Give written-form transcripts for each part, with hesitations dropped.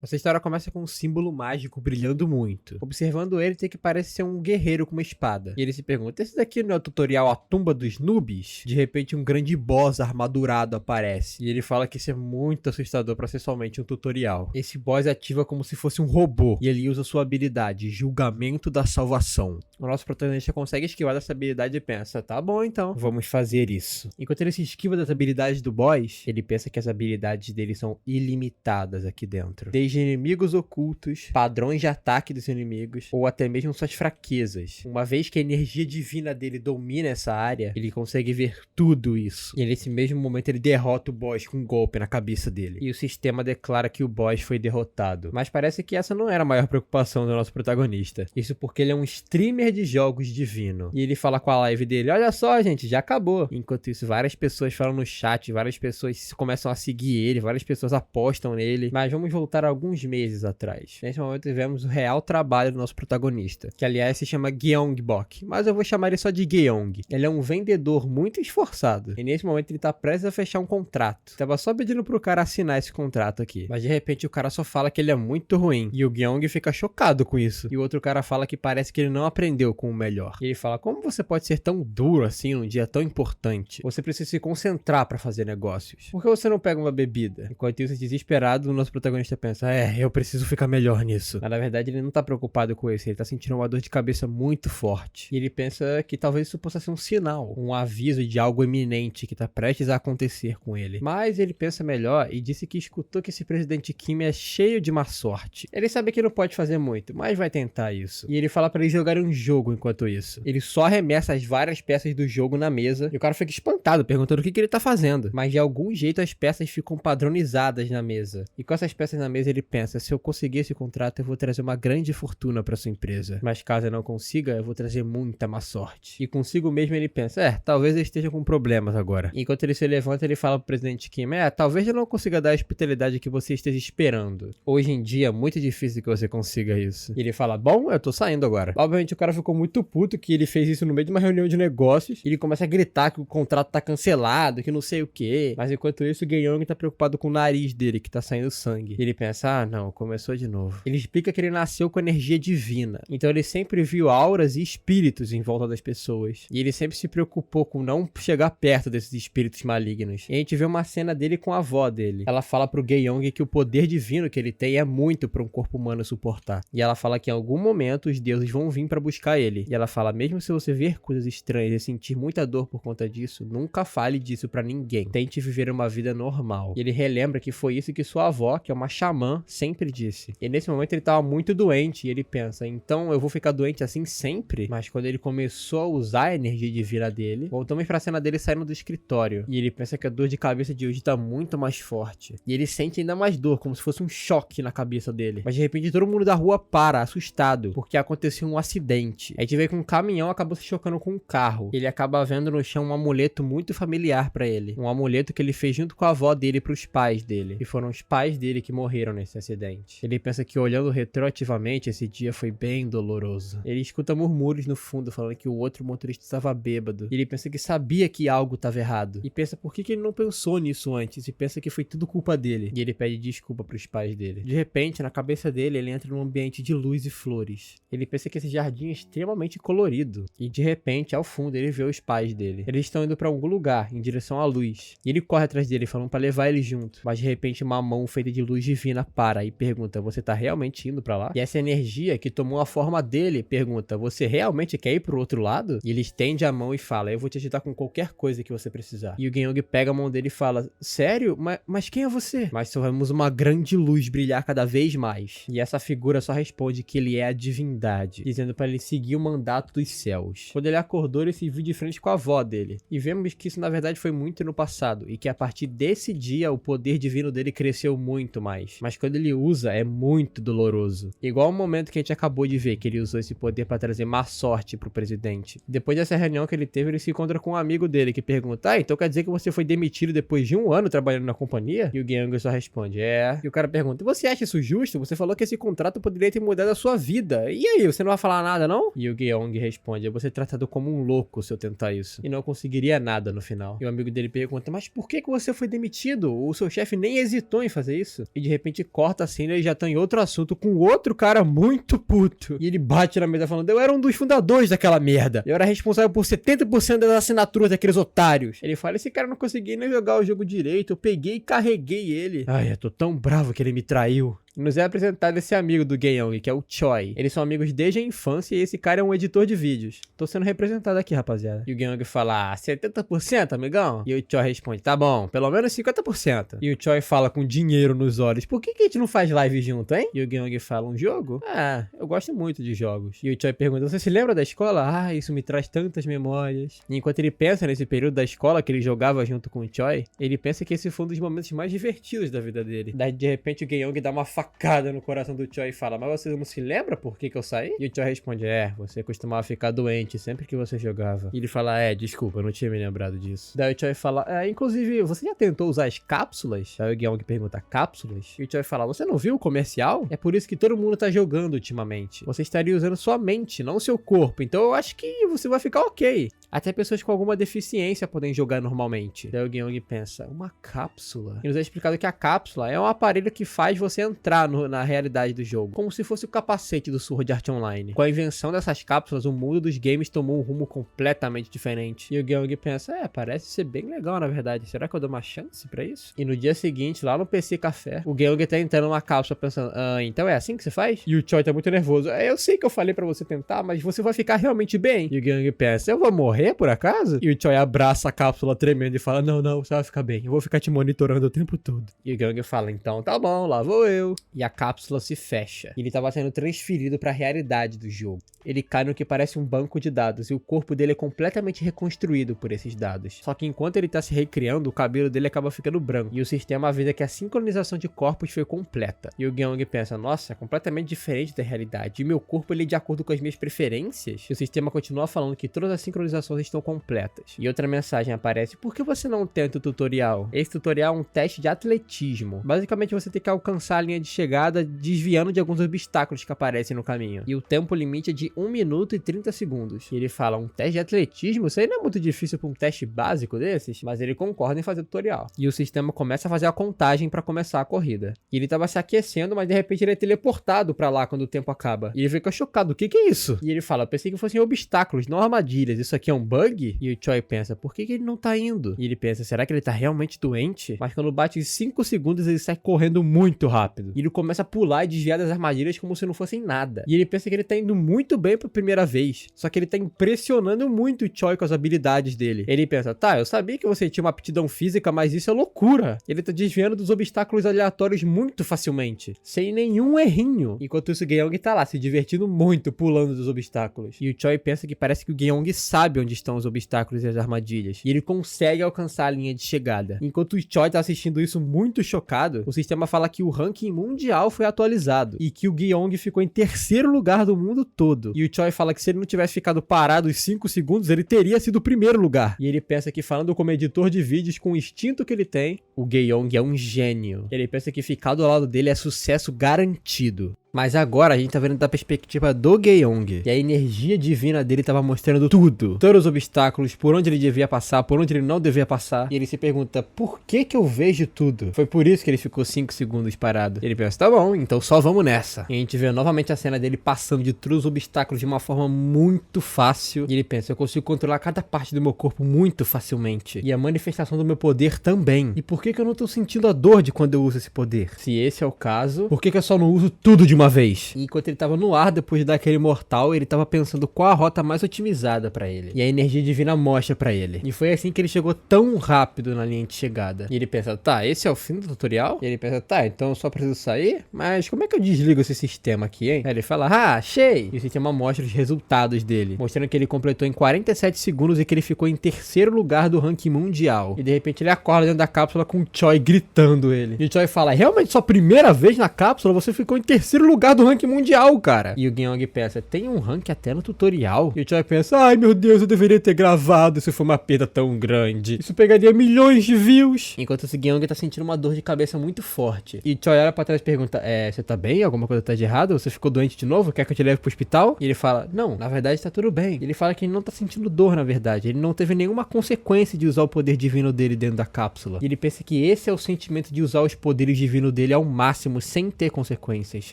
Essa história começa com um símbolo mágico brilhando muito. Observando ele, tem que parece ser um guerreiro com uma espada. E ele se pergunta, esse daqui não é o tutorial A Tumba dos Noobs? De repente um grande boss armadurado aparece. E ele fala que isso é muito assustador pra ser somente um tutorial. Esse boss ativa como se fosse um robô. E ele usa sua habilidade, Julgamento da Salvação. O nosso protagonista consegue esquivar dessa habilidade e pensa, tá bom então, vamos fazer isso. Enquanto ele se esquiva das habilidades do boss, ele pensa que as habilidades dele são ilimitadas aqui dentro. Desde inimigos ocultos, padrões de ataque dos inimigos, ou até mesmo suas fraquezas. Uma vez que a energia divina dele domina essa área, ele consegue ver tudo isso. E nesse mesmo momento ele derrota o boss com um golpe na cabeça dele. E o sistema declara que o boss foi derrotado. Mas parece que essa não era a maior preocupação do nosso protagonista. Isso porque ele é um streamer de jogos divino. E ele fala com a live dele, olha só gente, já acabou. Enquanto isso, várias pessoas falam no chat, várias pessoas começam a seguir ele, várias pessoas apostam nele. Mas vamos voltar alguns meses atrás. Nesse momento tivemos o real trabalho do nosso protagonista, que aliás se chama Gyeongbok, mas eu vou chamar ele só de Gyeong. Ele é um vendedor muito esforçado. E nesse momento ele tá prestes a fechar um contrato. Tava só pedindo pro cara assinar esse contrato aqui. Mas de repente o cara só fala que ele é muito ruim. E o Gyeong fica chocado com isso. E o outro cara fala que parece que ele não aprendeu com o melhor. E ele fala, como você pode ser tão duro assim num dia tão importante? Você precisa se concentrar pra fazer negócios. Por que você não pega uma bebida? Enquanto isso, desesperado, o nosso protagonista pensa, eu preciso ficar melhor nisso. Mas na verdade ele não tá preocupado com isso. Ele tá sentindo uma dor de cabeça muito forte. E ele pensa que talvez isso possa ser um sinal, um aviso de algo iminente que tá prestes a acontecer com ele. Mas ele pensa melhor e disse que escutou que esse presidente Kim é cheio de má sorte. Ele sabe que não pode fazer muito, mas vai tentar isso. E ele fala pra eles jogarem um jogo enquanto isso. Ele só arremessa as várias peças do jogo na mesa e o cara fica espantado, perguntando o que ele tá fazendo. Mas de algum jeito as peças ficam padronizadas na mesa. E com essas peças na mesa ele pensa, se eu conseguir esse contrato eu vou trazer uma grande fortuna pra sua empresa. Mas caso eu não consiga, eu vou trazer muita má sorte. E consigo mesmo ele pensa, talvez eu esteja com problemas agora. Enquanto ele se levanta, ele fala pro presidente Kim, talvez eu não consiga dar a hospitalidade que você esteja esperando. Hoje em dia é muito difícil que você consiga isso. E ele fala, bom, eu tô saindo agora. Obviamente o cara ficou muito puto que ele fez isso no meio de uma reunião de negócios. E ele começa a gritar que o contrato tá cancelado, que não sei o que. Mas enquanto isso, o Gyeong tá preocupado com o nariz dele, que tá saindo sangue. E ele pensa, não, começou de novo. Ele explica que ele nasceu com energia divina. Então ele sempre viu auras e espíritos em volta das pessoas. E ele sempre se preocupou com não chegar perto desses espíritos malignos. E a gente vê uma cena dele com a avó dele. Ela fala pro Gyeong que o poder divino que ele tem é muito para um corpo humano suportar. E ela fala que em algum momento os deuses vão vir para buscar ele. E ela fala, mesmo se você ver coisas estranhas e sentir muita dor por conta disso, nunca fale disso para ninguém. Tente viver uma vida normal. E ele relembra que foi isso que sua avó, que é uma xamã, sempre disse. E nesse momento ele tava muito doente e ele pensa, então eu vou ficar doente assim sempre? Mas quando ele começou a usar a energia divina dele, voltamos pra cena dele saindo do escritório. E ele pensa que a dor de cabeça de hoje tá muito mais forte. E ele sente ainda mais dor, como se fosse um choque na cabeça dele. Mas de repente todo mundo da rua para, assustado, porque aconteceu um acidente. A gente vê que um caminhão acabou se chocando com um carro. Ele acaba vendo no chão um amuleto muito familiar pra ele. Um amuleto que ele fez junto com a avó dele pros pais dele. E foram os pais dele que morreram nesse acidente. Ele pensa que olhando retroativamente, esse dia foi bem doloroso. Ele escuta murmúrios no fundo falando que o outro motorista estava bêbado. E ele pensa que sabia que algo estava errado. E pensa por que ele não pensou nisso antes. E pensa que foi tudo culpa dele. E ele pede desculpa pros pais dele. De repente, na cabeça dele, ele entra num ambiente de luz e flores. Ele pensa que esse jardim é extremamente colorido. E de repente, ao fundo, ele vê os pais dele. Eles estão indo pra algum lugar, em direção à luz. E ele corre atrás dele, falando pra levar ele junto. Mas de repente, uma mão feita de luz divina para e pergunta, você tá realmente indo pra lá? E essa energia que tomou a forma dele pergunta, você realmente quer ir pro outro lado? E ele estende a mão e fala, eu vou te ajudar com qualquer coisa que você precisar. E o Gyeong pega a mão dele e fala, sério? Mas quem é você? Mas só vemos uma grande luz brilhar cada vez mais. E essa figura só responde que ele é a divindade, dizendo pra ele seguir o mandato dos céus. Quando ele acordou, ele se viu de frente com a avó dele. E vemos que isso na verdade foi muito no passado, e que a partir desse dia o poder divino dele cresceu muito mais. Mas quando ele usa, é muito doloroso. Igual o momento que a gente acabou de ver, que ele usou esse poder pra trazer má sorte pro presidente. Depois dessa reunião que ele teve, ele se encontra com um amigo dele que pergunta, então quer dizer que você foi demitido depois de 1 ano trabalhando na companhia? E o Gyeong só responde, E o cara pergunta, você acha isso justo? Você falou que esse contrato poderia ter mudado a sua vida. E aí, você não vai falar nada, não? E o Gyeong responde, eu vou ser tratado como um louco se eu tentar isso. E não conseguiria nada no final. E o amigo dele pergunta, mas por que você foi demitido? O seu chefe nem hesitou em fazer isso. E de repente corta a cena e já tá em outro assunto com outro cara muito puto. E ele bate na mesa falando, eu era um dos fundadores daquela merda. Eu era responsável por 70% das assinaturas daqueles otários. Ele fala, esse cara não conseguia nem jogar o jogo direito, eu peguei e carreguei ele. Ai, eu tô tão bravo que ele me traiu. Nos é apresentado esse amigo do Gyeong, que é o Choi. Eles são amigos desde a infância e esse cara é um editor de vídeos. Tô sendo representado aqui, rapaziada. E o Gyeong fala, 70%, amigão? E o Choi responde, tá bom, pelo menos 50%. E o Choi fala com dinheiro nos olhos, por que a gente não faz live junto, hein? E o Gyeong fala, um jogo? Ah, eu gosto muito de jogos. E o Choi pergunta, você se lembra da escola? Ah, isso me traz tantas memórias. E enquanto ele pensa nesse período da escola que ele jogava junto com o Choi, ele pensa que esse foi um dos momentos mais divertidos da vida dele. Daí, de repente, o Gyeong dá uma facada no coração do Choi e fala, mas você não se lembra por que eu saí? E o Choi responde, você costumava ficar doente sempre que você jogava. E ele fala, desculpa, eu não tinha me lembrado disso. Daí o Choi fala, inclusive, você já tentou usar as cápsulas? Daí o Gyeong pergunta, cápsulas? E o Choi fala, você não viu o comercial? É por isso que todo mundo tá jogando ultimamente. Você estaria usando sua mente, não seu corpo, então eu acho que você vai ficar ok. Até pessoas com alguma deficiência podem jogar normalmente. Daí o Gyeong pensa, uma cápsula? E nos é explicado que a cápsula é um aparelho que faz você entrar na realidade do jogo, como se fosse o capacete do Sword Art Online. Com a invenção dessas cápsulas, o mundo dos games tomou um rumo completamente diferente. E o Gyeong pensa, parece ser bem legal na verdade, será que eu dou uma chance pra isso? E no dia seguinte, lá no PC Café, o Gyeong tá entrando numa cápsula pensando, então é assim que você faz? E o Choi tá muito nervoso, eu sei que eu falei pra você tentar, mas você vai ficar realmente bem. E o Gyeong pensa, eu vou morrer por acaso? E o Choi abraça a cápsula tremendo e fala, não, você vai ficar bem, eu vou ficar te monitorando o tempo todo. E o Gyeong fala, então tá bom, lá vou eu. E a cápsula se fecha. Ele estava sendo transferido para a realidade do jogo. Ele cai no que parece um banco de dados e o corpo dele é completamente reconstruído por esses dados. Só que enquanto ele está se recriando, o cabelo dele acaba ficando branco. E o sistema avisa que a sincronização de corpos foi completa. E o Gyeong pensa, nossa, é completamente diferente da realidade. E meu corpo ele é de acordo com as minhas preferências? E o sistema continua falando que todas as sincronizações estão completas. E outra mensagem aparece, por que você não tenta o tutorial? Esse tutorial é um teste de atletismo. Basicamente você tem que alcançar a linha de chegada desviando de alguns obstáculos que aparecem no caminho. E o tempo limite é de 1 minuto e 30 segundos. E ele fala, um teste de atletismo? Isso aí não é muito difícil para um teste básico desses? Mas ele concorda em fazer o tutorial. E o sistema começa a fazer a contagem para começar a corrida. E ele tava se aquecendo, mas de repente ele é teleportado para lá quando o tempo acaba. E ele fica chocado, o que é isso? E ele fala, pensei que fossem obstáculos, não armadilhas. Isso aqui é um bug? E o Choi pensa, por que ele não tá indo? E ele pensa, será que ele tá realmente doente? Mas quando bate 5 segundos ele sai correndo muito rápido. E ele começa a pular e desviar das armadilhas como se não fossem nada. E ele pensa que ele tá indo muito bem pela primeira vez. Só que ele tá impressionando muito o Choi com as habilidades dele. Ele pensa, tá, eu sabia que você tinha uma aptidão física, mas isso é loucura. Ele tá desviando dos obstáculos aleatórios muito facilmente. Sem nenhum errinho. Enquanto isso, o Gyeong tá lá, se divertindo muito, pulando dos obstáculos. E o Choi pensa que parece que o Gyeong sabe onde estão os obstáculos e as armadilhas. E ele consegue alcançar a linha de chegada. Enquanto o Choi tá assistindo isso muito chocado, o sistema fala que o ranking mundial foi atualizado. E que o Gyeong ficou em terceiro lugar do mundo todo. E o Choi fala que se ele não tivesse ficado parado os 5 segundos, ele teria sido o primeiro lugar. E ele pensa que, falando como editor de vídeos, com o instinto que ele tem, o Gyeong é um gênio. Ele pensa que ficar do lado dele é sucesso garantido. Mas agora a gente tá vendo da perspectiva do Gyeong. E a energia divina dele tava mostrando tudo. Todos os obstáculos, por onde ele devia passar, por onde ele não devia passar. E ele se pergunta, por que eu vejo tudo? Foi por isso que ele ficou 5 segundos parado. Ele pensa, tá bom, então só vamos nessa. E a gente vê novamente a cena dele passando de todos os obstáculos de uma forma muito fácil. E ele pensa, eu consigo controlar cada parte do meu corpo muito facilmente. E a manifestação do meu poder também. E por que eu não tô sentindo a dor de quando eu uso esse poder? Se esse é o caso, por que eu só não uso tudo de uma vez? E enquanto ele tava no ar, depois de dar aquele mortal, ele tava pensando qual a rota mais otimizada pra ele. E a energia divina mostra pra ele. E foi assim que ele chegou tão rápido na linha de chegada. E ele pensa, tá, esse é o fim do tutorial? E ele pensa, tá, então eu só preciso sair? Mas como é que eu desligo esse sistema aqui, hein? Aí ele fala, achei! E o sistema mostra os resultados dele, mostrando que ele completou em 47 segundos e que ele ficou em terceiro lugar do ranking mundial. E de repente ele acorda dentro da cápsula com o Choi gritando ele. E o Choi fala, realmente sua primeira vez na cápsula você ficou em terceiro lugar do ranking mundial, cara. E o Gyeong pensa, tem um ranking até no tutorial? E o Choi pensa, ai meu Deus, eu deveria ter gravado, isso foi uma perda tão grande. Isso pegaria milhões de views. Enquanto esse Gyeong tá sentindo uma dor de cabeça muito forte. E Choi olha pra trás e pergunta, você tá bem? Alguma coisa tá de errado? Você ficou doente de novo? Quer que eu te leve pro hospital? E ele fala, não, na verdade tá tudo bem. Ele fala que ele não tá sentindo dor, na verdade. Ele não teve nenhuma consequência de usar o poder divino dele dentro da cápsula. E ele pensa que esse é o sentimento de usar os poderes divinos dele ao máximo, sem ter consequências.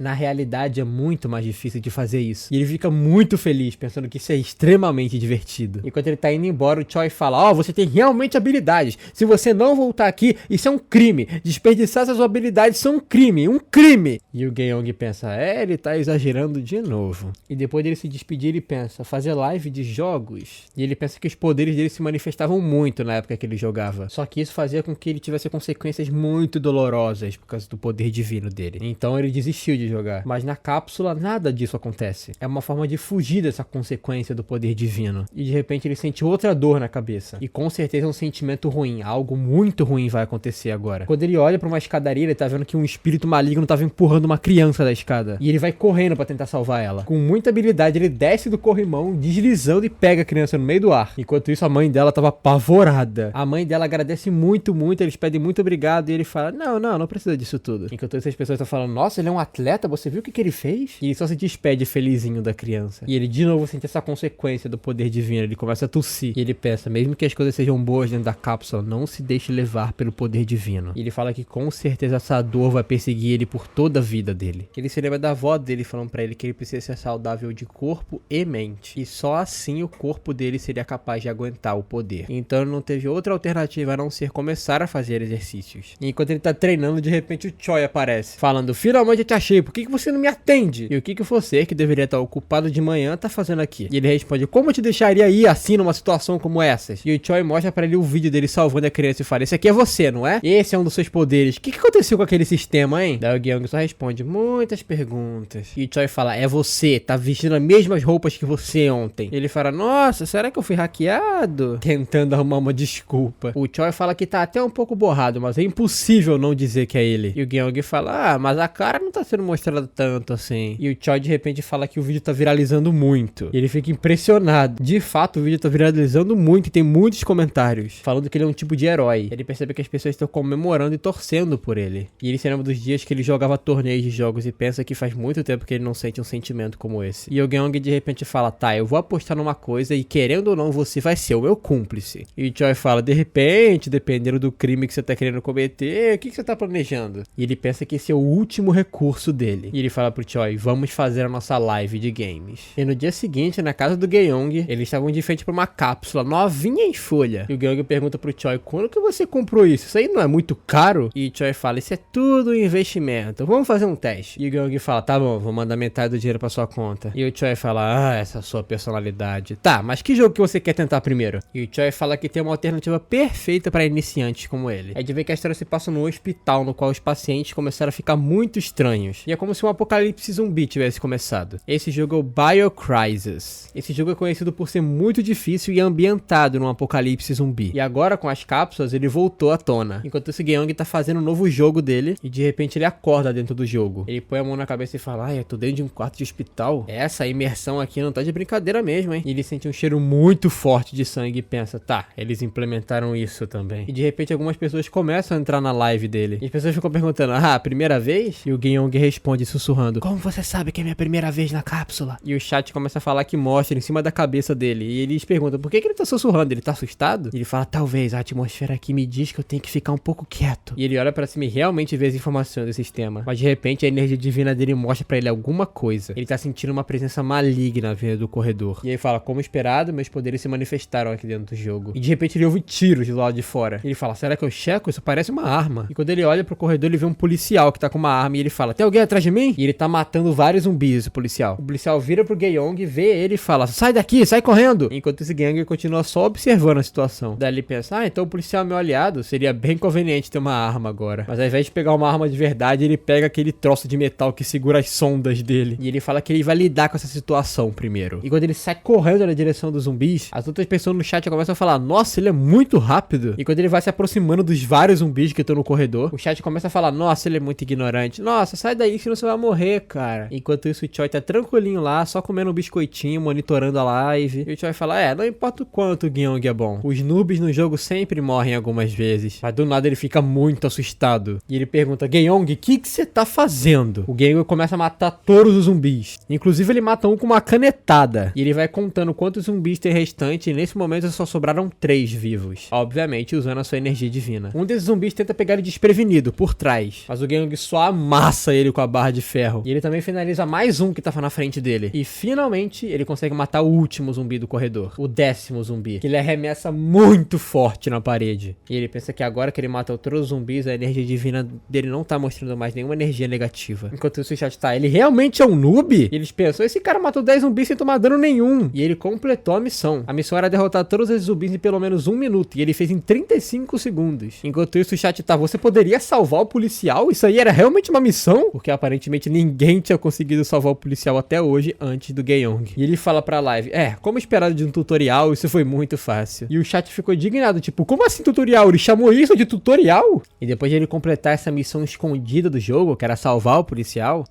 Na realidade, é muito mais difícil de fazer isso. E ele fica muito feliz, pensando que isso é extremamente divertido. Enquanto ele tá indo embora, o Choi fala, você tem realmente habilidades. Se você não voltar aqui, isso é um crime. Desperdiçar essas habilidades são um crime. Um crime! E o Gyeong pensa, ele tá exagerando de novo. E depois dele se despedir, ele pensa, fazer live de jogos? E ele pensa que os poderes dele se manifestavam muito na época que ele jogava. Só que isso fazia com que ele tivesse consequências muito dolorosas por causa do poder divino dele. Então ele desistiu de jogar. Mas na cápsula nada disso acontece. É uma forma de fugir dessa consequência do poder divino. E de repente ele sente outra dor na cabeça. E com certeza é um sentimento ruim. Algo muito ruim vai acontecer agora. Quando ele olha pra uma escadaria, ele tá vendo que um espírito maligno tava empurrando uma criança da escada. E ele vai correndo pra tentar salvar ela. Com muita habilidade, ele desce do corrimão, deslizando e pega a criança no meio do ar. Enquanto isso, a mãe dela tava apavorada. A mãe dela agradece muito, eles pedem muito obrigado e ele fala, não precisa disso tudo. Enquanto essas pessoas estão falando, nossa, ele é um atleta, você viu o que ele fez? E ele só se despede felizinho da criança. E ele de novo sente essa consequência do poder divino, ele começa a tossir. E ele pensa, mesmo que as coisas sejam boas dentro da cápsula, não se deixe levar pelo poder divino. E ele fala que com certeza essa dor vai perseguir ele por toda a vida dele. Ele se lembra da avó dele falando pra ele que ele precisa ser saudável de corpo e mente. E só assim o corpo dele seria capaz de aguentar o poder. Então ele não teve outra alternativa a não ser começar a fazer exercícios. E enquanto ele tá treinando, de repente o Choi aparece, falando, finalmente eu te achei, por que você não me atende? E o que você, que deveria estar ocupado de manhã, tá fazendo aqui? E ele responde, como eu te deixaria ir assim numa situação como essas? E o Choi mostra pra ele o vídeo dele salvando a criança e fala, esse aqui é você, não é? Esse é um dos seus poderes. O que aconteceu com aquele sistema, hein? Daí o Gyeong só responde, muitas perguntas. E o Choi fala, é você, tá vestindo as mesmas roupas que você ontem. E ele fala, nossa, será que eu fui hackeado? Tentando arrumar uma desculpa. O Choi fala que tá até um pouco borrado, mas é impossível não dizer que é ele. E o Gyeong fala, mas a cara não tá sendo mostrada tanto assim. E o Choi de repente fala que o vídeo tá viralizando muito. E ele fica impressionado. De fato, o vídeo tá viralizando muito e tem muitos comentários falando que ele é um tipo de herói. Ele percebe que as pessoas estão comemorando e torcendo por ele. E ele se lembra dos dias que ele jogava torneios de jogos e pensa que faz muito tempo que ele não sente um sentimento como esse. E o Gyeong de repente fala, tá, eu vou apostar numa coisa e querendo ou não você vai ser o meu cúmplice. E o Choi fala, de repente, dependendo do crime que você tá querendo cometer, o que você tá planejando? E ele pensa que esse é o último recurso dele. E ele fala pro Choi, vamos fazer a nossa live de games. E no dia seguinte, na casa do Gyeong, eles estavam de frente pra uma cápsula novinha em folha. E o Gyeong pergunta pro Choi, quando que você comprou isso? Isso aí não é muito caro? E o Choi fala, isso é tudo investimento, vamos fazer um teste. E o Gyeong fala, tá bom, vou mandar metade do dinheiro pra sua conta. E o Choi fala, essa sua personalidade. Tá, mas que jogo que você quer tentar primeiro? E o Choi fala que tem uma alternativa perfeita pra iniciantes como ele. É de ver que a história se passa num hospital, no qual os pacientes começaram a ficar muito estranhos. E é como se um apocalipse zumbi tivesse começado. Esse jogo é o BioCrysis. Esse jogo é conhecido por ser muito difícil e ambientado num apocalipse zumbi. E agora com as cápsulas ele voltou à tona. Enquanto esse Gyeong tá fazendo um novo jogo dele e de repente ele acorda dentro do jogo. Ele põe a mão na cabeça e fala, eu tô dentro de um quarto de hospital? Essa imersão aqui não tá de brincadeira mesmo, hein? E ele sente um cheiro muito forte de sangue e pensa, tá, eles implementaram isso também. E de repente algumas pessoas começam a entrar na live dele. E as pessoas ficam perguntando, primeira vez? E o Gyeong responde sussurrando, como você sabe que é minha primeira vez na cápsula? E o chat começa a falar que mostra em cima da cabeça dele. E eles perguntam, por que ele tá sussurrando? Ele tá assustado? E ele fala, talvez a atmosfera aqui me diz que eu tenho que ficar um pouco quieto. E ele olha pra cima e realmente vê as informações do sistema. Mas de repente a energia divina dele mostra pra ele alguma coisa. Ele tá sentindo uma presença maligna vindo do corredor. E ele fala, como esperado, meus poderes se manifestaram aqui dentro do jogo. E de repente ele ouve tiros do lado de fora. Ele fala, será que eu checo? Isso parece uma arma. E quando ele olha pro corredor, ele vê um policial que tá com uma arma e ele fala, tem alguém atrás de mim? E ele tá matando vários zumbis, o policial. O policial vira pro Gyeong, vê ele e fala, sai daqui, sai correndo! Enquanto esse Gyeong continua só observando a situação. Daí ele pensa, então o policial é meu aliado, seria bem conveniente ter uma arma agora. Mas ao invés de pegar uma arma de verdade, ele pega aquele troço de metal que segura as sondas dele. E ele fala que ele vai lidar com essa situação primeiro. E quando ele sai correndo na direção dos zumbis, as outras pessoas no chat começam a falar, nossa, ele é muito rápido. E quando ele vai se aproximando dos vários zumbis que estão no corredor, o chat começa a falar, nossa, ele é muito ignorante. Nossa, sai daí que não vai morrer, cara. Enquanto isso, o Choi tá tranquilinho lá, só comendo um biscoitinho, monitorando a live. E o Choi fala, não importa o quanto o Gyeong é bom. Os noobs no jogo sempre morrem algumas vezes. Mas do nada ele fica muito assustado. E ele pergunta, Gyeong, o que você tá fazendo? O Gyeong começa a matar todos os zumbis. Inclusive ele mata um com uma canetada. E ele vai contando quantos zumbis tem restante. E nesse momento só sobraram 3 vivos. Obviamente usando a sua energia divina. Um desses zumbis tenta pegar ele desprevenido, por trás. Mas o Gyeong só amassa ele com a barra de ferro. E ele também finaliza mais um que tava na frente dele. E finalmente ele consegue matar o último zumbi do corredor. O 10º zumbi. Que ele arremessa muito forte na parede. E ele pensa que agora que ele matou todos os zumbis, a energia divina dele não tá mostrando mais nenhuma energia negativa. Enquanto isso o chat tá, ele realmente é um noob? E eles pensam, esse cara matou 10 zumbis sem tomar dano nenhum. E ele completou a missão. A missão era derrotar todos esses zumbis em pelo menos 1 minuto. E ele fez em 35 segundos. Enquanto isso o chat tá, você poderia salvar o policial? Isso aí era realmente uma missão? Porque aparentemente ninguém tinha conseguido salvar o policial até hoje antes do Gyeong. E ele fala pra live, como esperado de um tutorial, isso foi muito fácil. E o chat ficou indignado, tipo, como assim tutorial? Ele chamou isso de tutorial? E depois de ele completar essa missão escondida do jogo, que era salvar o policial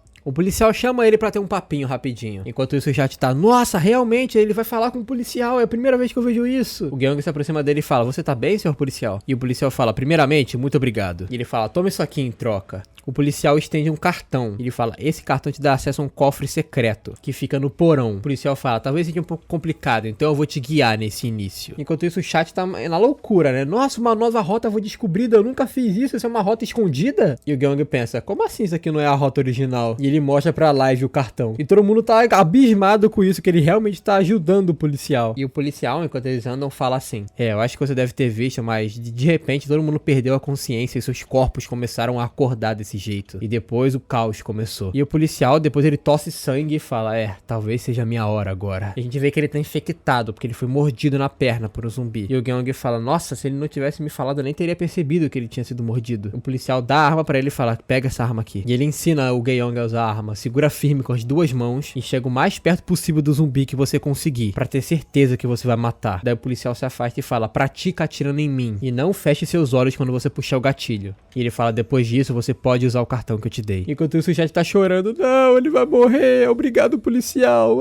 chama ele pra ter um papinho rapidinho. Enquanto isso o chat tá, nossa, realmente, ele vai falar com o policial, é a primeira vez que eu vejo isso. O Gyeong se aproxima dele e fala, você tá bem, senhor policial? E o policial fala, primeiramente, muito obrigado. E ele fala, toma isso aqui em troca. O policial estende um cartão. Ele fala, esse cartão te dá acesso a um cofre secreto, que fica no porão. O policial fala, talvez seja um pouco complicado, então eu vou te guiar nesse início. Enquanto isso o chat tá na loucura, né? Nossa, uma nova rota foi descobrida, eu nunca fiz isso é uma rota escondida? E o Gyeong pensa, como assim isso aqui não é a rota original? E ele mostra pra live o cartão. E todo mundo tá abismado com isso, que ele realmente tá ajudando o policial. E o policial, enquanto eles andam, fala assim, eu acho que você deve ter visto, mas de repente todo mundo perdeu a consciência e seus corpos começaram a acordar desse jeito. E depois o caos começou. E o policial, depois ele tosse sangue e fala, talvez seja a minha hora agora. E a gente vê que ele tá infectado, porque ele foi mordido na perna por um zumbi. E o Gyeong fala, nossa, se ele não tivesse me falado, eu nem teria percebido que ele tinha sido mordido. O policial dá a arma pra ele e fala, pega essa arma aqui. E ele ensina o Gyeong a usar a arma. Segura firme com as 2 mãos e chega o mais perto possível do zumbi que você conseguir, pra ter certeza que você vai matar. Daí o policial se afasta e fala, pratica atirando em mim e não feche seus olhos quando você puxar o gatilho. E ele fala, depois disso você pode usar o cartão que eu te dei. Enquanto isso o chat tá chorando, não, ele vai morrer, obrigado policial.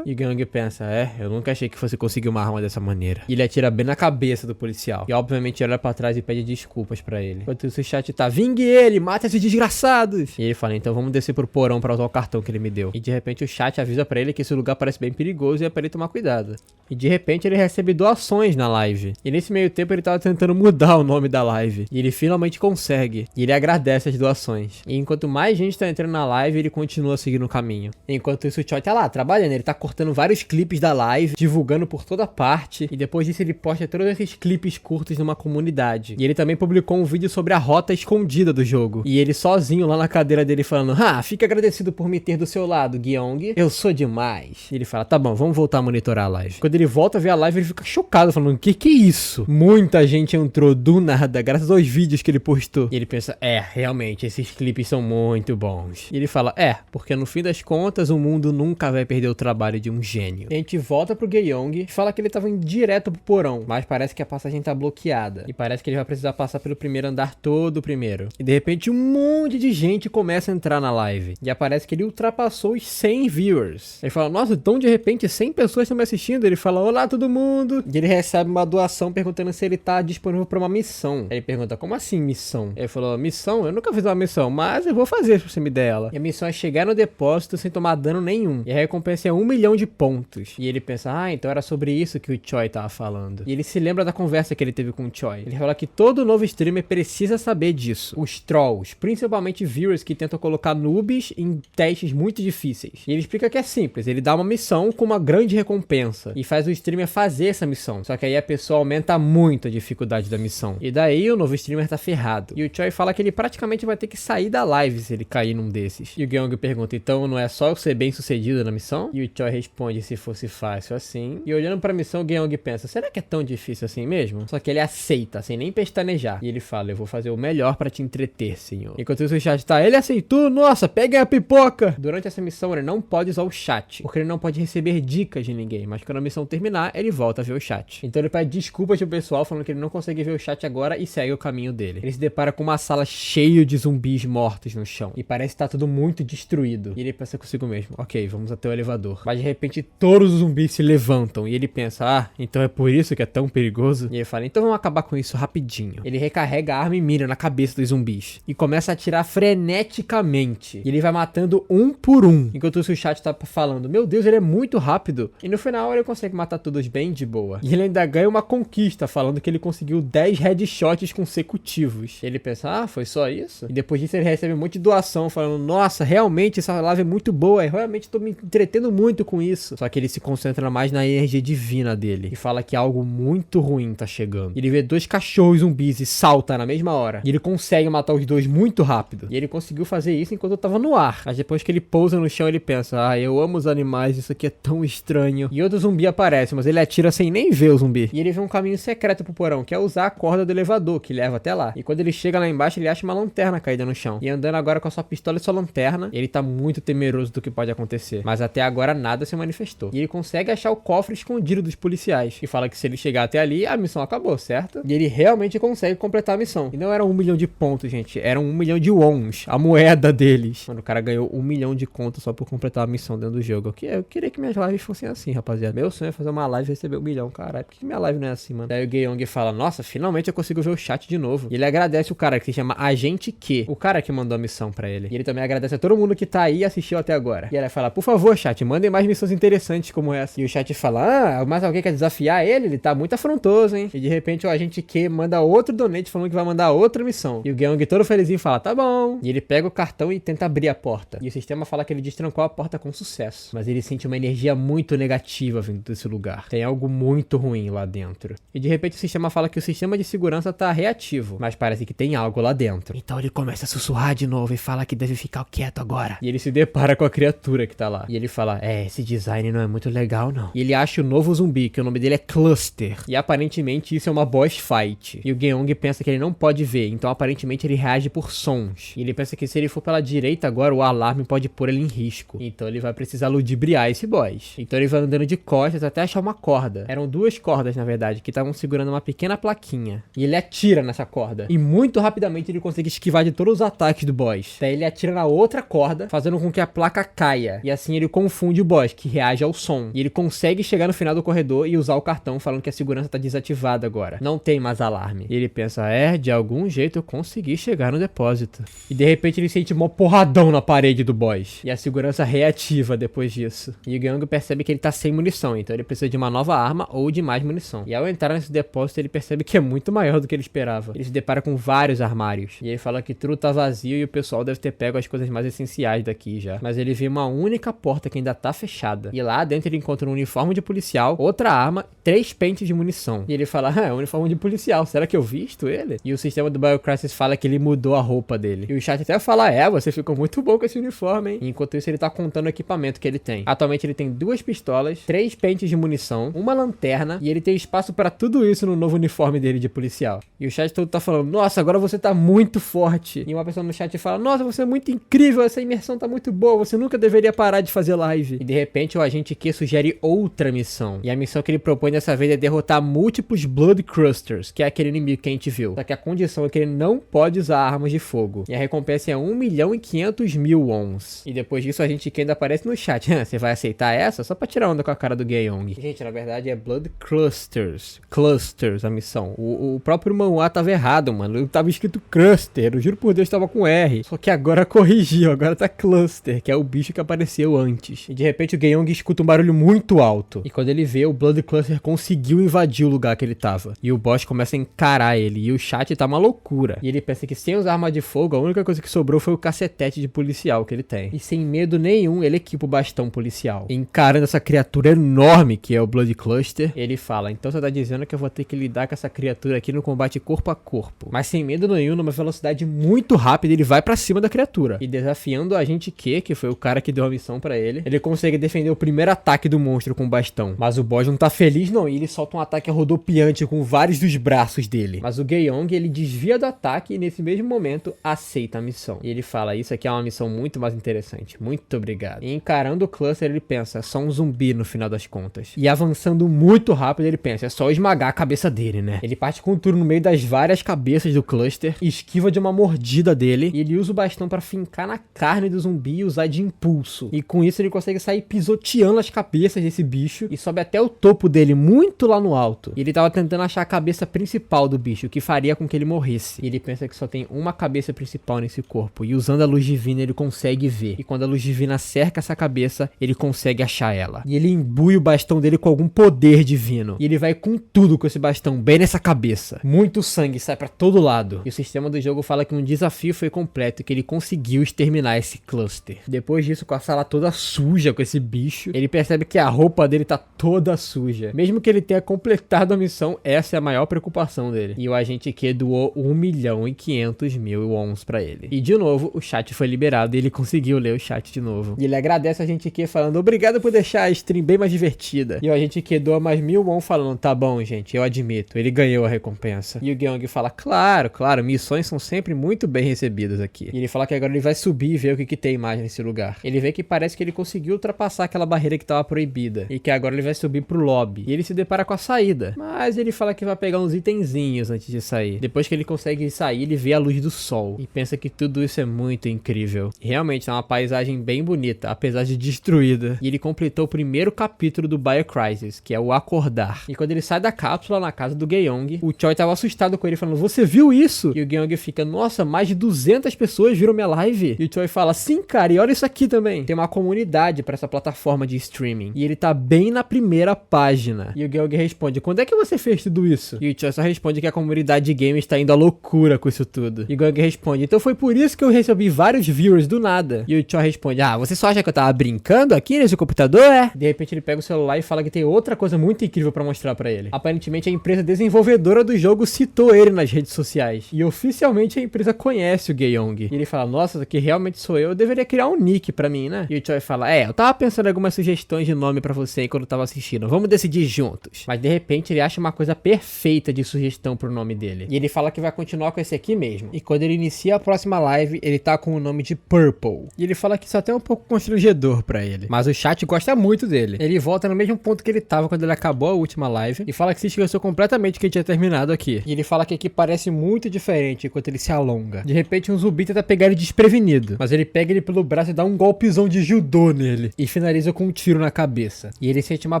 E o Gyeong pensa, eu nunca achei que fosse conseguir uma arma dessa maneira. E ele atira bem na cabeça do policial. E obviamente ele olha pra trás e pede desculpas pra ele. Enquanto isso o chat tá, vingue ele, mata esses desgraçados. E ele fala, então vamos descer pro porão pra usar o cartão que ele me deu. E de repente o chat avisa pra ele que esse lugar parece bem perigoso e é pra ele tomar cuidado. E de repente ele recebe doações na live. E nesse meio tempo ele tava tentando mudar o nome da live. E ele finalmente consegue. E ele agradece as doações. E enquanto mais gente tá entrando na live, ele continua seguindo o caminho. Enquanto isso o Choi tá lá, trabalhando. Ele tá cortando vários clipes da live, divulgando por toda parte. E depois disso ele posta todos esses clipes curtos numa comunidade. E ele também publicou um vídeo sobre a rota escondida do jogo. E ele sozinho lá na cadeira dele falando, fica agradecido por me ter do seu lado, Gyeong. Eu sou demais. E ele fala, tá bom, vamos voltar a monitorar a live. Quando ele volta a ver a live, ele fica chocado, falando, que é isso? Muita gente entrou do nada, graças aos vídeos que ele postou. E ele pensa, realmente, esses clipes são muito bons. E ele fala, porque no fim das contas, o mundo nunca vai perder o trabalho de um gênio. E a gente volta pro Gyeong e fala que ele tava indo direto pro porão, mas parece que a passagem tá bloqueada. E parece que ele vai precisar passar pelo primeiro andar todo primeiro. E de repente, um monte de gente começa a entrar na live. E aparece que ele ultrapassou os 100 viewers. Ele fala, nossa, então de repente 100 pessoas estão me assistindo. Ele fala, olá todo mundo. E ele recebe uma doação perguntando se ele tá disponível pra uma missão. Aí ele pergunta, como assim missão? Ele falou, missão? Eu nunca fiz uma missão, mas eu vou fazer se você me der ela. E a missão é chegar no depósito sem tomar dano nenhum. E a recompensa é 1 milhão de pontos. E ele pensa, então era sobre isso que o Choi tava falando. E ele se lembra da conversa que ele teve com o Choi. Ele fala que todo novo streamer precisa saber disso. Os trolls, principalmente viewers que tentam colocar noobs em testes muito difíceis. E ele explica que é simples, ele dá uma missão com uma grande recompensa e faz o streamer fazer essa missão. Só que aí a pessoa aumenta muito a dificuldade da missão. E daí o novo streamer tá ferrado. E o Choi fala que ele praticamente vai ter que sair da live se ele cair num desses. E o Gyeong pergunta, então não é só eu ser bem sucedido na missão? E o Choi responde, se fosse fácil assim. E olhando pra missão, o Gyeong pensa, será que é tão difícil assim mesmo? Só que ele aceita, sem nem pestanejar. E ele fala, eu vou fazer o melhor pra te entreter, senhor. Enquanto isso o chat tá, ele aceitou, nossa, pegue peguem a pipoca! Durante essa missão ele não pode usar o chat, porque ele não pode receber dicas de ninguém, mas quando a missão terminar, ele volta a ver o chat. Então ele pede desculpas pro pessoal, falando que ele não consegue ver o chat agora e segue o caminho dele. Ele se depara com uma sala cheia de zumbis mortos no chão, e parece que tá tudo muito destruído. E ele pensa consigo mesmo, ok, vamos até o elevador. Mas de repente todos os zumbis se levantam, e ele pensa, ah, então é por isso que é tão perigoso? E ele fala, então vamos acabar com isso rapidinho. Ele recarrega a arma e mira na cabeça dos zumbis, e começa a atirar freneticamente. E ele vai matando um por um, enquanto o chat tá falando, meu Deus, ele é muito rápido. E no final ele consegue matar todos bem de boa. E ele ainda ganha uma conquista, falando que ele conseguiu 10 headshots consecutivos. Ele pensa, ah, foi só isso? E depois disso ele recebe um monte de doação, falando, nossa, realmente essa live é muito boa, eu realmente tô me entretendo muito com isso. Só que ele se concentra mais na energia divina dele, e fala que algo muito ruim tá chegando. Ele vê 2 cachorros zumbis e salta na mesma hora. E ele consegue matar os 2 muito rápido. E ele conseguiu fazer isso enquanto eu tava no ar. Mas depois que ele pousa no chão, ele pensa, ah, eu amo os animais, isso aqui é tão estranho. E outro zumbi aparece, mas ele atira sem nem ver o zumbi. E ele vê um caminho secreto pro porão, que é usar a corda do elevador, que leva até lá. E quando ele chega lá embaixo, ele acha uma lanterna caída no chão. E andando agora com a sua pistola e sua lanterna, ele tá muito temeroso do que pode acontecer. Mas até agora nada se manifestou. E ele consegue achar o cofre escondido dos policiais. E fala que se ele chegar até ali, a missão acabou, certo? E ele realmente consegue completar a missão. E não eram 1 milhão de pontos, gente. Eram 1 milhão de wons, a moeda deles. Mano, o cara ganhou 1 milhão de contos só por completar a missão dentro do jogo. Eu queria que minhas lives fossem assim, rapaziada. Meu sonho é fazer uma live e receber 1 milhão. Caralho, por que minha live não é assim, mano? Daí o Gyeong fala, nossa, finalmente eu consigo ver o chat de novo. E ele agradece o cara que se chama Agente Q, o cara que mandou a missão pra ele. E ele também agradece a todo mundo que tá aí e assistiu até agora. E ela fala, por favor, chat, mandem mais missões interessantes como essa. E o chat fala, ah, mas alguém quer desafiar ele? Ele tá muito afrontoso, hein? E de repente o Agente Q manda outro donate falando que vai mandar outra missão. E o Gyeong todo felizinho fala, tá bom. E ele pega o cartão e tenta abrir a porta. E o sistema fala que ele destrancou a porta com sucesso. Mas ele sente uma energia muito negativa vindo desse lugar. Tem algo muito ruim lá dentro. E de repente o sistema fala que o sistema de segurança tá reativo, mas parece que tem algo lá dentro. Então ele começa a sussurrar de novo e fala que deve ficar quieto agora. E ele se depara com a criatura que tá lá. E ele fala, esse design não é muito legal não. E ele acha o novo zumbi, que o nome dele é Cluster. E aparentemente isso é uma boss fight. E o Gyeong pensa que ele não pode ver, então aparentemente ele reage por sons. E ele pensa que se ele for pela direita agora, o alarme pode pôr ele em risco. Então ele vai precisar ludibriar esse boss. Então ele vai andando de costas até achar uma corda. Eram 2 cordas, na verdade, que estavam segurando uma pequena plaquinha. E ele atira nessa corda. E muito rapidamente ele consegue esquivar de todos os ataques do boss. Daí ele atira na outra corda, fazendo com que a placa caia. E assim ele confunde o boss, que reage ao som. E ele consegue chegar no final do corredor e usar o cartão, falando que a segurança tá desativada agora. Não tem mais alarme. E ele pensa, de algum jeito eu consegui chegar no depósito. E de repente ele sente um porradão na parede do boss. E a segurança reativa depois disso. E o Gyeong percebe que ele tá sem munição, então ele precisa de uma nova arma ou de mais munição. E ao entrar nesse depósito ele percebe que é muito maior do que ele esperava. Ele se depara com vários armários. E ele fala que tudo tá vazio e o pessoal deve ter pego as coisas mais essenciais daqui já. Mas ele vê uma única porta que ainda tá fechada. E lá dentro ele encontra um uniforme de policial, outra arma, 3 pentes de munição. E ele fala, é um uniforme de policial, será que eu visto ele? E o sistema do BioCrysis fala que ele mudou a roupa dele. E o chat até fala, você ficou muito bom com esse uniforme, hein? E enquanto isso ele tá contando o equipamento que ele tem. Atualmente ele tem 2 pistolas, 3 pentes de munição, uma lanterna, e ele tem espaço pra tudo isso no novo uniforme dele de policial. E o chat todo tá falando, nossa, agora você tá muito forte. E uma pessoa no chat fala, nossa, você é muito incrível, essa imersão tá muito boa, você nunca deveria parar de fazer live. E de repente o agente Q sugere outra missão. E a missão que ele propõe dessa vez é derrotar múltiplos Blood Crusters, que é aquele inimigo que a gente viu. Só que a condição é que ele não pode usar armas de fogo. E a recompensa é 1 milhão e 500 mil wons. E depois disso a gente que ainda aparece no chat. Você vai aceitar essa? Só pra tirar onda com a cara do Gyeong. Gente, na verdade é Blood Clusters. Clusters a missão. O próprio manhwa tava errado, mano. Tava escrito Cluster. Eu juro por Deus, tava com R. Só que agora corrigiu. Agora tá Cluster, que é o bicho que apareceu antes. E de repente o Gyeong escuta um barulho muito alto. E quando ele vê, o Blood Cluster conseguiu invadir o lugar que ele tava. E o boss começa a encarar ele. E o chat tá uma loucura. E ele pensa que sem usar arma de fogo, a única coisa que sobrou foi o cacetete de policial que ele tem. E sem medo nenhum, ele equipa o bastão policial. E encarando essa criatura enorme que é o Blood Cluster, ele fala, então você tá dizendo que eu vou ter que lidar com essa criatura aqui no combate corpo a corpo. Mas sem medo nenhum, numa velocidade muito rápida, ele vai pra cima da criatura. E desafiando o agente Q, que foi o cara que deu a missão pra ele, ele consegue defender o primeiro ataque do monstro com o bastão. Mas o boss não tá feliz não, e ele solta um ataque rodopiante com vários dos braços dele. Mas o Gyeong, ele desvia do ataque e nesse mesmo momento aceita a missão. E ele fala, isso aqui é uma missão muito mais interessante. Muito obrigado. E encarando o cluster, ele pensa, é só um zumbi no final das contas. E avançando muito rápido, ele pensa, é só esmagar a cabeça dele, né? Ele parte com tudo no meio das várias cabeças do cluster, esquiva de uma mordida dele, e ele usa o bastão pra fincar na carne do zumbi e usar de impulso. E com isso ele consegue sair pisoteando as cabeças desse bicho e sobe até o topo dele, muito lá no alto. E ele tava tentando achar a cabeça principal do bicho, que faria com que ele morresse. E ele pensa que só tem uma cabeça principal nesse corpo, e usando a luz divina ele consegue ver. E quando a luz divina cerca essa cabeça, ele consegue achar ela. E ele imbui o bastão dele com algum poder divino. E ele vai com tudo com esse bastão, bem nessa cabeça. Muito sangue sai pra todo lado. E o sistema do jogo fala que um desafio foi completo e que ele conseguiu exterminar esse cluster. Depois disso, com a sala toda suja com esse bicho, ele percebe que a roupa dele tá toda suja. Mesmo que ele tenha completado a missão, essa é a maior preocupação dele. E o agente Q doou 1.500.000 wons pra ele. E de novo, o chat foi liberado e ele conseguiu ler o chat de novo. E ele agradece a agente Q falando, obrigado por deixar a stream bem mais divertida. E o agente Q doa mais 1.000 won falando, tá bom, gente, eu admito, ele ganhou a recompensa. E o Gyeong fala, claro, missões são sempre muito bem recebidas aqui. E ele fala que agora ele vai subir e ver o que tem mais nesse lugar. Ele vê que parece que ele conseguiu ultrapassar aquela barreira que tava proibida. E que agora ele vai subir pro lobby. E ele se depara com a saída. Mas ele fala que vai pegar uns itenzinhos antes de sair. Depois que ele consegue sair, ele vê a luz do sol. E pensa que tudo isso é muito incrível. E realmente é uma paisagem bem bonita, apesar de destruída. E ele completou o primeiro capítulo do BioCrysis, que é o Acordar. E quando ele sai da cápsula na casa do Gyeong, o Choi tava assustado com ele, falando, você viu isso? E o Gyeong fica, nossa, mais de 200 pessoas viram minha live. E o Choi fala, sim, cara, e olha isso aqui também. Tem uma comunidade pra essa plataforma de streaming. E ele tá bem na primeira página. E o Gyeong responde, quando é que você fez tudo isso? E o Choi só responde que a comunidade de games tá indo à loucura com isso tudo. E o Gyeong responde, então foi por isso que eu recebi vários viewers do nada. E o Choi responde, você só acha que eu tava brincando aqui nesse computador, é? De repente ele pega o celular e fala que tem outra coisa muito incrível pra mostrar pra ele. Aparentemente a empresa desenvolvedora do jogo citou ele nas redes sociais. E oficialmente a empresa conhece o Gyeong. E ele fala, nossa, isso aqui realmente sou eu deveria criar um nick pra mim, né? E o Choi fala, eu tava pensando em algumas sugestões de nome pra você enquanto eu tava assistindo. Vamos decidir juntos. Mas de repente ele acha uma coisa perfeita de sugestão pro nome dele. E ele fala que vai continuar com esse aqui mesmo. E quando ele inicia a próxima live, ele tá com o nome de Purple. E ele fala que isso até é um pouco constrangedor pra ele. Mas o chat gosta muito dele. Ele volta no mesmo ponto que ele tava quando ele acabou a última live. E fala que se esqueceu completamente que ele tinha terminado aqui. E ele fala que aqui parece muito diferente enquanto ele se alonga. De repente um zumbi tenta pegar ele desprevenido. Mas ele pega ele pelo braço e dá um golpezão de judô nele. E finaliza com um tiro na cabeça. E ele sente uma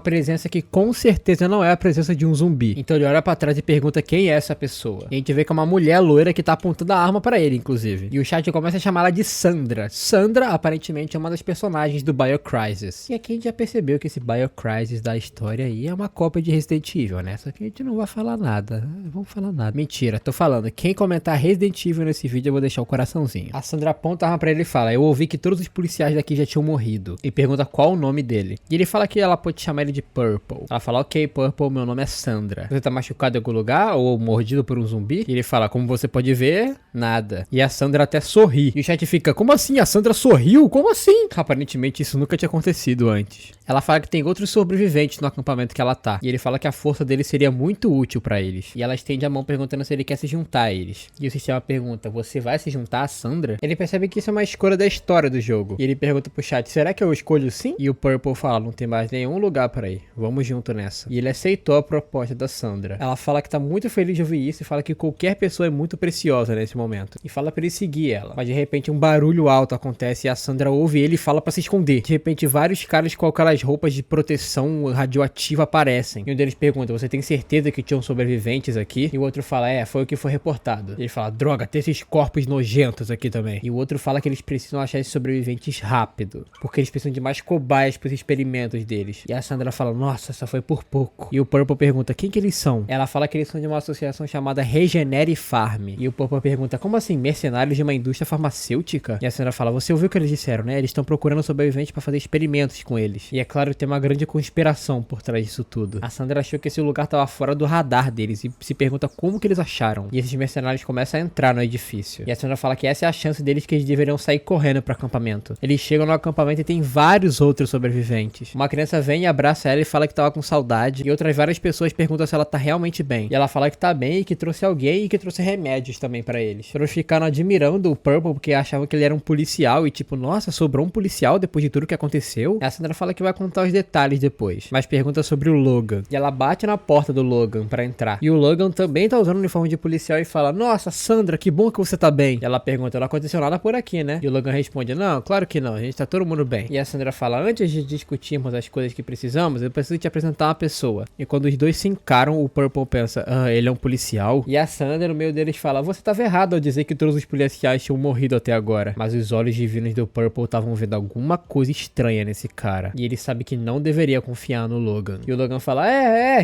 presença que com certeza não é a presença de um zumbi. Então ele olha pra trás e pergunta quem é essa pessoa. E a gente vê que é uma mulher loira que tá apontando a arma pra ele, inclusive. E o chat começa a chamá-la de Sandra. Sandra, aparentemente, é uma das personagens do BioCrysis. E aqui a gente já percebeu que esse BioCrysis da história aí é uma cópia de Resident Evil, né? Só que a gente não vai falar nada. Vamos falar nada. Mentira, tô falando. Quem comentar Resident Evil nesse vídeo, eu vou deixar o coraçãozinho. A Sandra aponta a arma pra ele e fala, eu ouvi que todos os policiais daqui já tinham morrido. E pergunta qual o nome dele. E ele fala que ela pode chamar ele de Purple. Ela fala, ok, Purple, meu nome é Sandra. Você tá machucado em algum lugar? Ou mordido por um zumbi? E ele fala, como você pode ver, nada. E a Sandra até sorri. E o chat fica, como assim? A Sandra sorriu? Como assim? Aparentemente isso nunca tinha acontecido antes. Ela fala que tem outros sobreviventes no acampamento que ela tá. E ele fala que a força dele seria muito útil pra eles. E ela estende a mão perguntando se ele quer se juntar a eles. E o sistema pergunta, você vai se juntar a Sandra? Ele percebe que isso é uma escolha da história do jogo. E ele pergunta pro chat, será que eu escolho sim? E o Purple fala, não tem mais nenhum lugar pra ir. Vamos junto nessa. E ele aceitou a proposta da Sandra. Ela fala que tá muito feliz de ouvir isso e fala que qualquer pessoa é muito preciosa nesse momento. E fala pra ele seguir ela. Mas de repente um barulho alto acontece e a Sandra ouve ele e fala pra se esconder. De repente vários caras com aquelas roupas de proteção radioativa aparecem. E um deles pergunta, você tem certeza que tinham sobreviventes aqui? E o outro fala, foi o que foi reportado. E ele fala, droga, tem esses corpos nojentos aqui também. E o outro fala que eles precisam achar esses sobreviventes rápido. Porque eles precisam de mais cobaias pros experimentos deles. E a Sandra fala, nossa, essa foi por pouco. E o Purple pergunta, quem que eles são? Ela fala que eles são de uma associação chamada Regenere Farm. E o Purple pergunta, como assim, mercenários de uma indústria farmacêutica? E a Sandra fala, você ouviu o que eles disseram, né? Eles estão procurando sobreviventes pra fazer experimentos com eles. E é claro que tem uma grande conspiração por trás disso tudo. A Sandra achou que esse lugar tava fora do radar deles e se pergunta como que eles acharam. E esses mercenários começam a entrar no edifício. E a Sandra fala que essa é a chance deles, que eles deveriam sair correndo pro acampamento. Eles chegam no acampamento e tem vários outros sobreviventes. Uma criança vem e abraça ela e fala que tava com saudade. E outras várias pessoas perguntam se ela tá realmente bem. E ela fala que tá bem e que trouxe alguém e que trouxe remédios também pra eles. Eles ficaram admirando o Purple porque achavam que que ele era um policial e tipo, nossa, sobrou um policial depois de tudo que aconteceu? A Sandra fala que vai contar os detalhes depois, mas pergunta sobre o Logan. E ela bate na porta do Logan pra entrar. E o Logan também tá usando o uniforme de policial e fala, nossa, Sandra, que bom que você tá bem. E ela pergunta, não aconteceu nada por aqui, né? E o Logan responde, não, claro que não, a gente tá todo mundo bem. E a Sandra fala, antes de discutirmos as coisas que precisamos, eu preciso te apresentar uma pessoa. E quando os dois se encaram, o Purple pensa, ele é um policial? E a Sandra, no meio deles, fala, você tava errado ao dizer que todos os policiais tinham morrido até agora. Mas os olhos divinos do Purple estavam vendo alguma coisa estranha nesse cara. E ele sabe que não deveria confiar no Logan. E o Logan fala,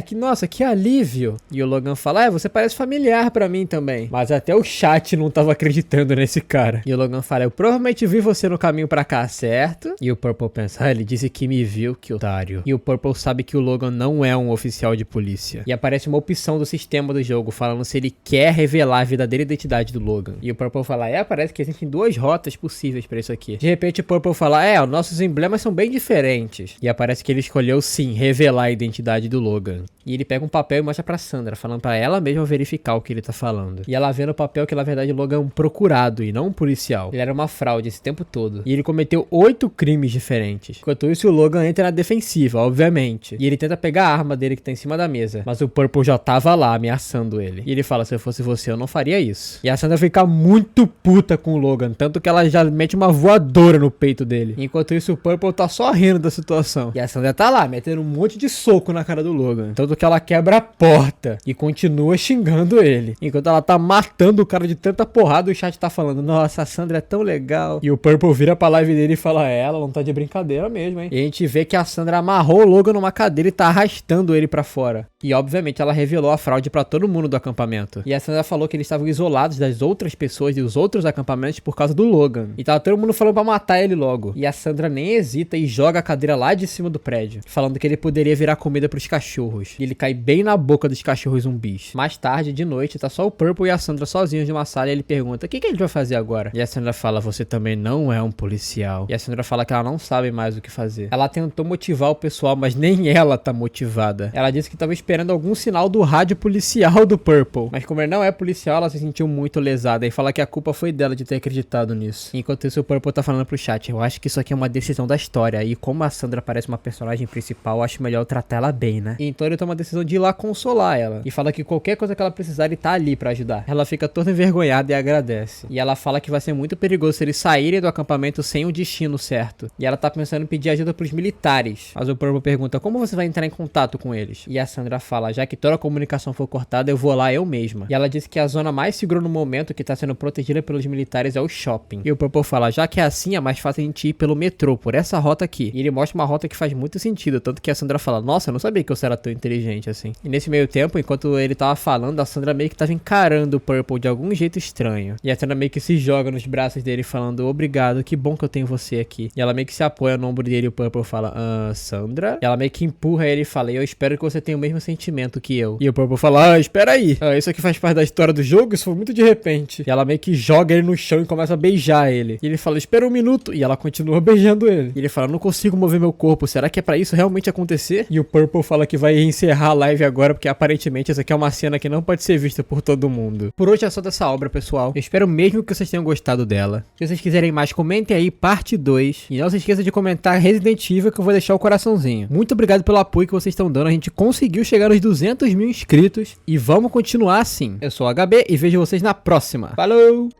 que nossa, que alívio. E o Logan fala, você parece familiar pra mim também. Mas até o chat não tava acreditando nesse cara. E o Logan fala, eu provavelmente vi você no caminho pra cá, certo? E o Purple pensa, ele disse que me viu, que otário. E o Purple sabe que o Logan não é um oficial de polícia. E aparece uma opção do sistema do jogo, falando se ele quer revelar a verdadeira identidade do Logan. E o Purple fala, parece que existem duas rotas possíveis pra isso aqui. De repente o Purple fala, os nossos emblemas são bem diferentes. E aparece que ele escolheu sim, revelar a identidade do Logan. E ele pega um papel e mostra pra Sandra, falando pra ela mesma verificar o que ele tá falando. E ela vê no papel que na verdade o Logan é um procurado e não um policial. Ele era uma fraude esse tempo todo. E ele cometeu 8 crimes diferentes. Enquanto isso, o Logan entra na defensiva, obviamente. E ele tenta pegar a arma dele que tá em cima da mesa. Mas o Purple já tava lá, ameaçando ele. E ele fala, se eu fosse você, eu não faria isso. E a Sandra fica muito puta com o Logan. Tanto que ela já mete uma voadora no peito dele. Enquanto isso, o Purple tá só rindo da situação. E a Sandra tá lá, metendo um monte de soco na cara do Logan. Tanto que ela quebra a porta. E continua xingando ele. Enquanto ela tá matando o cara de tanta porrada, o chat tá falando, nossa, a Sandra é tão legal. E o Purple vira pra live dele e fala, ela não tá de brincadeira mesmo, hein? E a gente vê que a Sandra amarrou o Logan numa cadeira e tá arrastando ele pra fora. E obviamente ela revelou a fraude pra todo mundo do acampamento. E a Sandra falou que eles estavam isolados das outras pessoas e dos outros acampamentos por causa do Logan. E tava todo mundo falando pra matar ele logo. E a Sandra nem hesita e joga a cadeira lá de cima do prédio, falando que ele poderia virar comida pros cachorros. E ele cai bem na boca dos cachorros zumbis. Mais tarde, de noite, tá só o Purple e a Sandra sozinhos de uma sala e ele pergunta, o que a gente vai fazer agora? E a Sandra fala, você também não é um policial. E a Sandra fala que ela não sabe mais o que fazer. Ela tentou motivar o pessoal, mas nem ela tá motivada. Ela disse que tava esperando algum sinal do rádio policial do Purple. Mas como ele não é policial, ela se sentiu muito lesada e fala que a culpa foi dela de ter acreditado nisso. Enquanto isso, o Purple tá falando pro chat, eu acho que isso aqui é uma decisão da história. E como a Sandra parece uma personagem principal, eu acho melhor eu tratar ela bem, né? E então ele toma a decisão de ir lá consolar ela. E fala que qualquer coisa que ela precisar, ele tá ali pra ajudar. Ela fica toda envergonhada e agradece. E ela fala que vai ser muito perigoso se eles saírem do acampamento sem o destino certo. E ela tá pensando em pedir ajuda pros militares. Mas o Purple pergunta, como você vai entrar em contato com eles? E a Sandra fala, já que toda a comunicação for cortada, eu vou lá eu mesma. E ela diz que a zona mais segura no momento que tá sendo protegida pelos militares é o shopping. E o Purple fala, já que é assim, é mais fácil a gente ir pelo metrô, por essa rota aqui. E ele mostra uma rota que faz muito sentido, tanto que a Sandra fala, nossa, eu não sabia que você era tão inteligente assim. E nesse meio tempo, enquanto ele tava falando, a Sandra meio que tava encarando o Purple de algum jeito estranho. E a Sandra meio que se joga nos braços dele falando, obrigado, que bom que eu tenho você aqui. E ela meio que se apoia no ombro dele e o Purple fala, Sandra? E ela meio que empurra ele e fala, eu espero que você tenha o mesmo sentimento que eu. E o Purple fala, espera aí. Isso aqui faz parte da história do jogo? Isso foi muito de repente. E ela meio que joga ele no chão e começa a beijar ele. E ele fala, espera um minuto. E ela continua beijando ele. E ele fala, não consigo mover meu corpo. Será que é pra isso realmente acontecer? E o Purple fala que vai encerrar a live agora, porque aparentemente essa aqui é uma cena que não pode ser vista por todo mundo. Por hoje é só dessa obra, pessoal. Eu espero mesmo que vocês tenham gostado dela. Se vocês quiserem mais, comentem aí, parte 2. E não se esqueça de comentar Resident Evil, que eu vou deixar o coraçãozinho. Muito obrigado pelo apoio que vocês estão dando. A gente conseguiu chegar nos 200 mil inscritos. E vamos continuar assim. Eu sou o HB e vejo vocês na próxima. Falou!